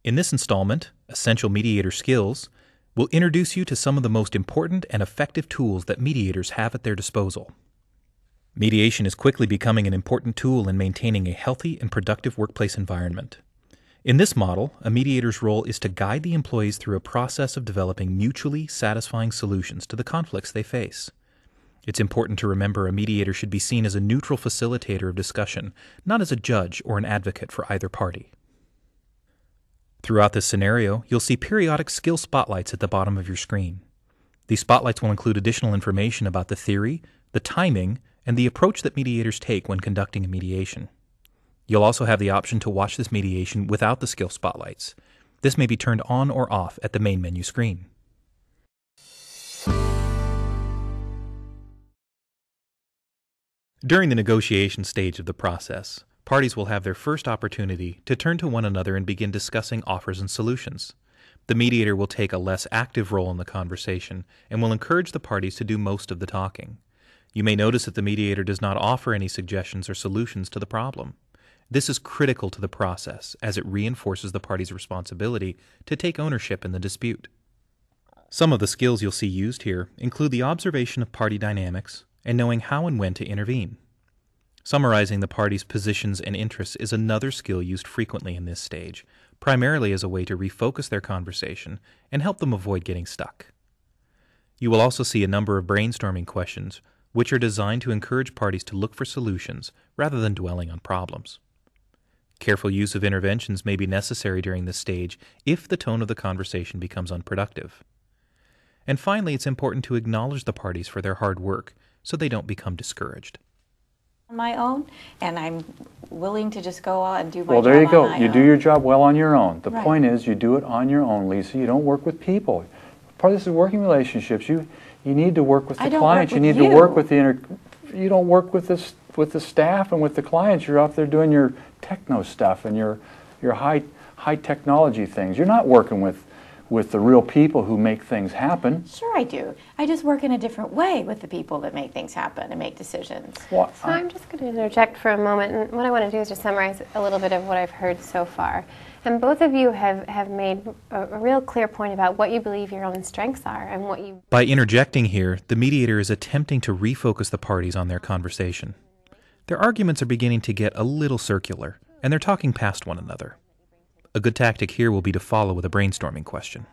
In this installment, Essential Mediator Skills, we'll introduce you to some of the most important and effective tools that mediators have at their disposal. Mediation is quickly becoming an important tool in maintaining a healthy and productive workplace environment. In this model, a mediator's role is to guide the employees through a process of developing mutually satisfying solutions to the conflicts they face. It's important to remember a mediator should be seen as a neutral facilitator of discussion, not as a judge or an advocate for either party. Throughout this scenario, you'll see periodic skill spotlights at the bottom of your screen. These spotlights will include additional information about the theory, the timing, and the approach that mediators take when conducting a mediation. You'll also have the option to watch this mediation without the skill spotlights. This may be turned on or off at the main menu screen. During the negotiation stage of the process, parties will have their first opportunity to turn to one another and begin discussing offers and solutions. The mediator will take a less active role in the conversation and will encourage the parties to do most of the talking. You may notice that the mediator does not offer any suggestions or solutions to the problem. This is critical to the process as it reinforces the party's responsibility to take ownership in the dispute. Some of the skills you'll see used here include the observation of party dynamics and knowing how and when to intervene. Summarizing the parties' positions and interests is another skill used frequently in this stage, primarily as a way to refocus their conversation and help them avoid getting stuck. You will also see a number of brainstorming questions, which are designed to encourage parties to look for solutions rather than dwelling on problems. Careful use of interventions may be necessary during this stage if the tone of the conversation becomes unproductive. And finally, it's important to acknowledge the parties for their hard work so they don't become discouraged. On my own, and I'm willing to just go out and do my job Well, there you go. on my You own. do your job well on your own. The Right. point is you do it on your own, Lisa. You don't work with people. Part of this is working relationships. You need to work with the I don't clients. work You with need to you. work with you don't work with the staff and with the clients. You're out there doing your techno stuff and your high technology things. You're not working with the real people who make things happen. Sure I do. I just work in a different way with the people that make things happen and make decisions. Well, So I'm just going to interject for a moment, and what I want to do is just summarize a little bit of what I've heard so far. And both of you have made a real clear point about what you believe your own strengths are and what you... By interjecting here, the mediator is attempting to refocus the parties on their conversation. Their arguments are beginning to get a little circular, and they're talking past one another. A good tactic here will be to follow with a brainstorming question.